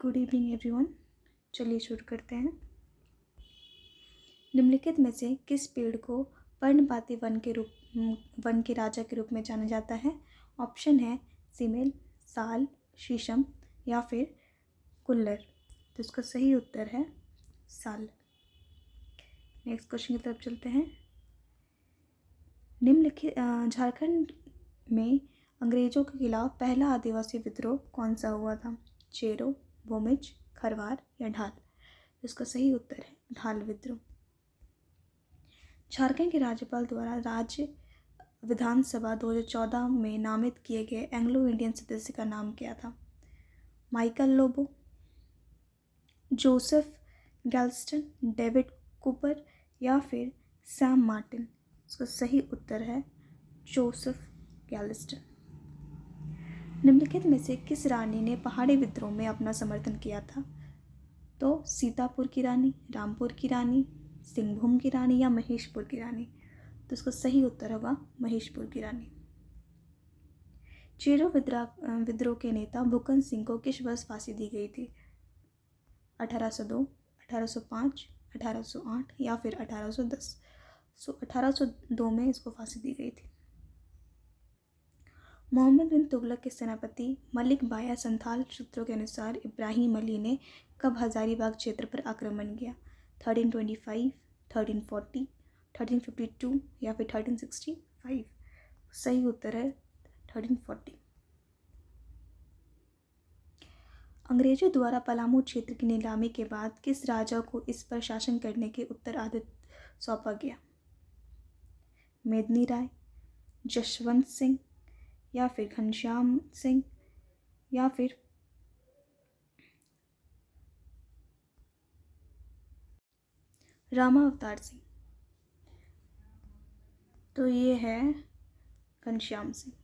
Good evening everyone. चलिए शुरू करते हैं। निम्नलिखित में से किस पेड़ को पर्णपाती वन के राजा के रूप में जाना जाता है? ऑप्शन है सीमेल, साल, शीशम या फिर कुल्लर। तो इसका सही उत्तर है साल। नेक्स्ट क्वेश्चन की तरफ चलते हैं। निम्नलिखित झारखंड में अंग्रेजों के खिलाफ पहला आदिवासी विद्रोह कौन सा हुआ था? चेरो, भूमिज, खरवार या ढाल। इसका सही उत्तर है ढाल विद्रोह। झारखंड के राज्यपाल द्वारा राज्य विधानसभा 2014 में नामित किए गए एंग्लो इंडियन सदस्य का नाम क्या था? Michael Lobo, Joseph Galston, David Cooper या फिर सैम मार्टिन। इसका सही उत्तर है जोसेफ गैल्स्टन। निम्नलिखित में से किस रानी ने पहाड़ी विद्रोह में अपना समर्थन किया था? तो सीतापुर की रानी, रामपुर की रानी, सिंहभूम की रानी या महेशपुर की रानी। तो इसका सही उत्तर होगा महेशपुर की रानी। चेरो विद्रोह के नेता भुकन सिंह को किस वर्ष फांसी दी गई थी? 1802, 1805, 1808 या फिर 1810। 1802 में इसको फांसी दी गई थी। मोहम्मद बिन तुगलक के सेनापति मलिक बाया संथाल सूत्रों के अनुसार इब्राहिम अली ने कब हजारीबाग क्षेत्र पर आक्रमण किया? 1325, 1340, 1352 या फिर 1365। सही उत्तर है 1340। अंग्रेजों द्वारा पलामू क्षेत्र की नीलामी के बाद किस राजा को इस पर शासन करने के उत्तराधिकार सौंपा गया? मेदिनी राय, जशवंत सिंह या फिर घनश्याम सिंह या फिर रामा अवतार सिंह। तो ये है घनश्याम सिंह।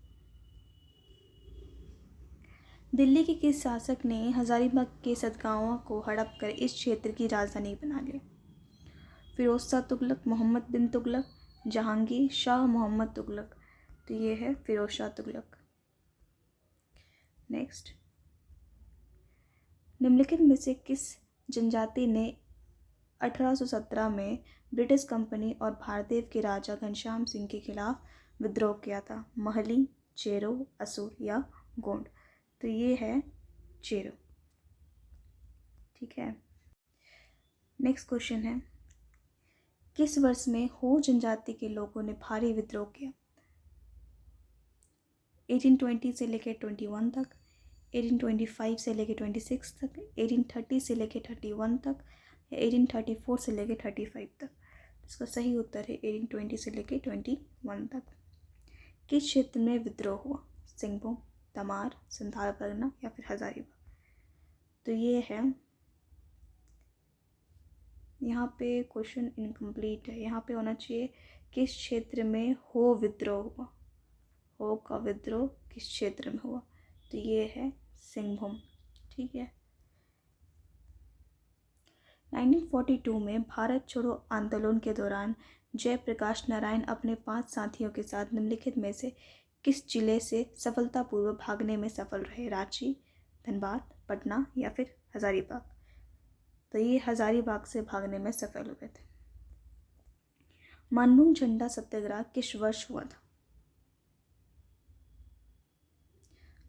दिल्ली के किस शासक ने हजारीबाग के सदगांव को हड़प कर इस क्षेत्र की राजधानी बना लिया? फिरोज शाह तुगलक, मोहम्मद बिन तुगलक, जहांगीर शाह मोहम्मद तुगलक। तो ये है फिरोज शाह तुगलक। नेक्स्ट, निम्नलिखित में से किस जनजाति ने 1817 में ब्रिटिश कंपनी और भारदेव के राजा घनश्याम सिंह के खिलाफ विद्रोह किया था? महली, चेरो, असुर या गोंड। तो ये है चेरो। ठीक है। नेक्स्ट क्वेश्चन है, किस वर्ष में हो जनजाति के लोगों ने भारी विद्रोह किया? 1820 से लेकर 21 तक, 1825 से लेकर 26 तक, 1830 से लेकर 31 तक या 1834 से लेकर 35 तक। इसका सही उत्तर है 1820 से लेकर 21 तक। किस क्षेत्र में विद्रोह हुआ? सिंहभूम, तमार, संथाल परगना या फिर हजारीबाग। तो ये है, यहाँ पे क्वेश्चन इनकम्प्लीट है। यहाँ पे होना चाहिए किस क्षेत्र में हो विद्रोह हुआ। हो का विद्रोह किस क्षेत्र में हुआ? तो ये है सिंहभूम। ठीक है। 1942 में भारत छोड़ो आंदोलन के दौरान जयप्रकाश नारायण अपने 5 साथियों के साथ निम्नलिखित में से किस जिले से सफलतापूर्वक भागने में सफल रहे? रांची, धनबाद, पटना या फिर हजारीबाग। तो ये हजारीबाग से भागने में सफल हुए थे। मानभूम झंडा सत्याग्रह किस वर्ष हुआ था?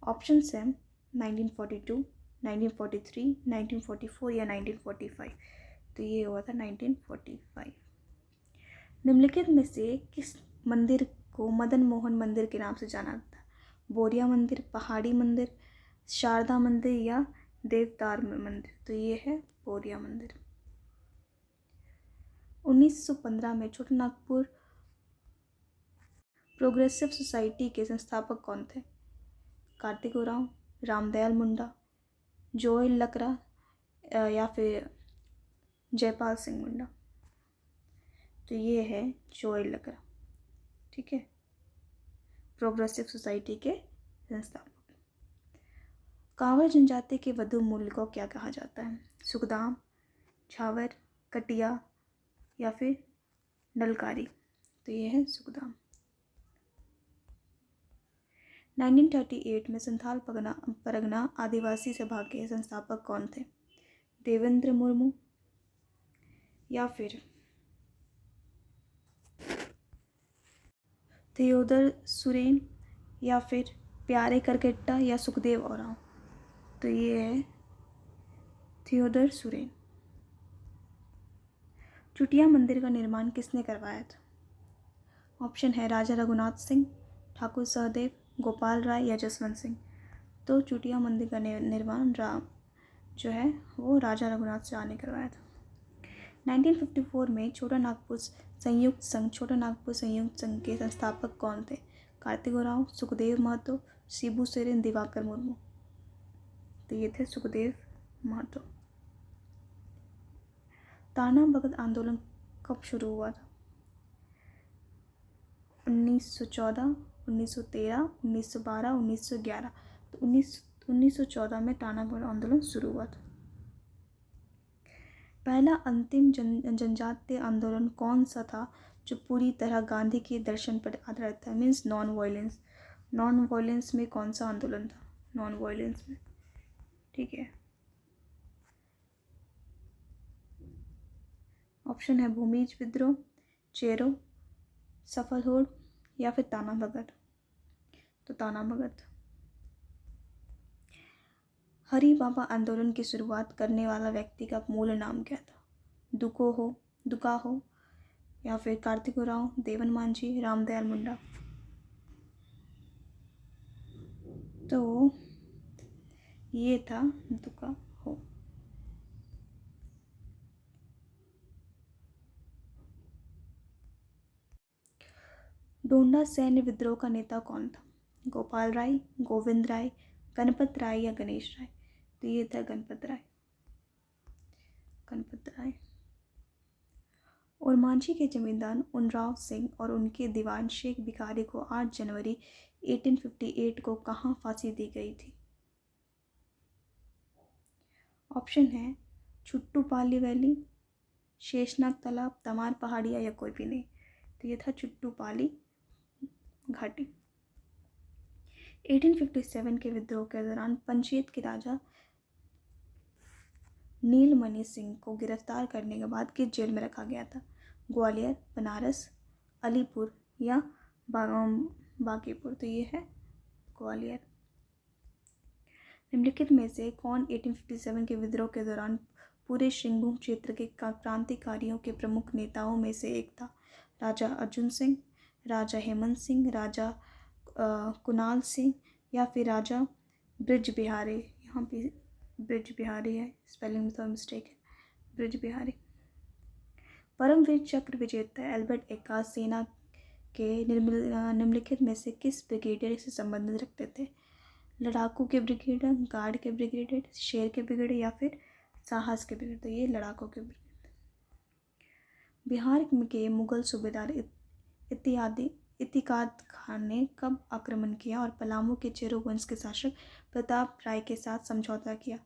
ऑप्शन है 1942, 1943, 1944 या 1945। तो ये हुआ था 1945। निम्नलिखित में से किस मंदिर को मदन मोहन मंदिर के नाम से जाना जाता है? बोरिया मंदिर, पहाड़ी मंदिर, शारदा मंदिर या देवदार मंदिर। तो ये है बोरिया मंदिर। 1915 में छोटानागपुर प्रोग्रेसिव सोसाइटी के संस्थापक कौन थे? कार्तिक उरांव, रामदयाल मुंडा, जोय लकड़ा या फिर जयपाल सिंह मुंडा। तो ये है जोय लकड़ा। ठीक है। प्रोग्रेसिव सोसाइटी के संस्थापक। कांवर जनजाति के वधु मूल्य को क्या कहा जाता है? सुखदाम, झावर, कटिया या फिर नलकारी। तो ये है सुखदाम। 1938 में संथाल परगना आदिवासी सभा के संस्थापक कौन थे? देवेंद्र मुर्मू या फिर थियोडर सुरेन या फिर प्यारे करकेट्टा या सुखदेव ओरांव? तो ये है थियोडर सुरेन। चुटिया मंदिर का निर्माण किसने करवाया था? ऑप्शन है राजा रघुनाथ सिंह, ठाकुर सहदेव, गोपाल राय या जसवंत सिंह। तो चुटिया मंदिर का निर्माण जो है वो राजा रघुनाथ शाह ने करवाया था। 1954 में छोटा नागपुर संयुक्त संघ के संस्थापक कौन थे? कार्तिक उरांव, सुखदेव महतो, शिबू सोरेन, दिवाकर मुर्मू। तो ये थे सुखदेव महतो। ताना भगत आंदोलन कब शुरू हुआ था? 1914, 1913, 1912, 1911। तो 1914 में ताना भगत आंदोलन शुरू हुआ था। पहला अंतिम जनजातीय आंदोलन कौन सा था जो पूरी तरह गांधी के दर्शन पर आधारित था? मीन्स नॉन वायलेंस में कौन सा आंदोलन था? नॉन वायलेंस में। ठीक है, ऑप्शन है भूमिज विद्रोह, चेरो, सफल होड़ या फिर ताना भगत। तो ताना भगत। हरि बाबा आंदोलन की शुरुआत करने वाला व्यक्ति का मूल नाम क्या था? दुका हो या फिर कार्तिक उरांव, देवन मांझी, रामदयाल मुंडा। तो ये था दुका हो। डोंडा सैन्य विद्रोह का नेता कौन था? गोपाल राय, गोविंद राय, गणपत राय या गणेश राय। तो ये था गणपत राय। और मांझी के जमींदार उनराव सिंह और उनके दीवान शेख भिखारी को 8 जनवरी 1858 को कहाँ फांसी दी गई थी? ऑप्शन है चुट्टूपाली वैली, शेषनाग तालाब, तमार पहाड़िया या कोई भी नहीं। तो ये था चुट्टूपाली घाटी। 1857 के विद्रोह के दौरान पंचेत के राजा नीलमणि सिंह को गिरफ्तार करने के बाद किस जेल में रखा गया था? ग्वालियर, बनारस, अलीपुर या बांकीपुर। तो ये है ग्वालियर। निम्नलिखित में से कौन 1857 के विद्रोह के दौरान पूरे सिंहभूम क्षेत्र के क्रांतिकारियों के प्रमुख नेताओं में से एक था? राजा अर्जुन सिंह, राजा हेमंत सिंह, राजा कुणाल सिंह या फिर राजा ब्रिज बिहारी। यहाँ पे ब्रिज बिहारी है, स्पेलिंग में थोड़ा मिस्टेक है, ब्रिज बिहारी। परमवीर चक्र विजेता एल्बर्ट एक्का सेना के निम्नलिखित में से किस ब्रिगेडियर से संबंधित रखते थे? लड़ाकू के ब्रिगेडियर, गार्ड के ब्रिगेडियर, शेर के ब्रिगेडियर या फिर साहस के ब्रिगेडियर। तो ये लड़ाकू के ब्रिगेडियर। बिहार के मुगल सूबेदार इतिकाद खान ने कब आक्रमण किया और पलामू के चेरो वंश के शासक प्रताप राय के साथ समझौता किया?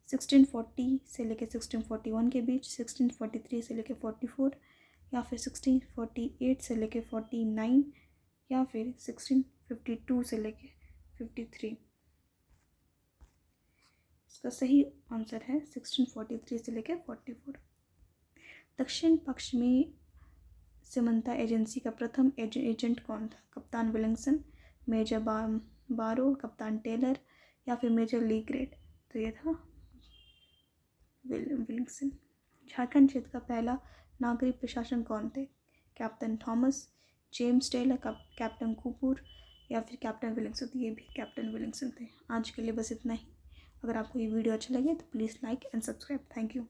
1640 से लेकर 1641 के बीच, 1643 से लेकर 44 या फिर 1648 से लेकर 49 या फिर 1652 से लेकर 53। इसका सही आंसर है 1643 से लेकर 44। दक्षिण पश्चिमी सीमांत एजेंसी का प्रथम एजेंट कौन था? कप्तान विलिंगसन, मेजर बारो, कप्तान टेलर या फिर मेजर ली ग्रेट। तो ये था विलिंगसन। झारखंड क्षेत्र का पहला नागरिक प्रशासन कौन थे? Captain Thomas, James Taylor, captain Cooper या फिर कैप्टन विलिंगसन। तो ये भी कैप्टन विलिंगसन थे। आज के लिए बस इतना ही। अगर आपको ये वीडियो अच्छा लगे तो please like and subscribe. Thank you.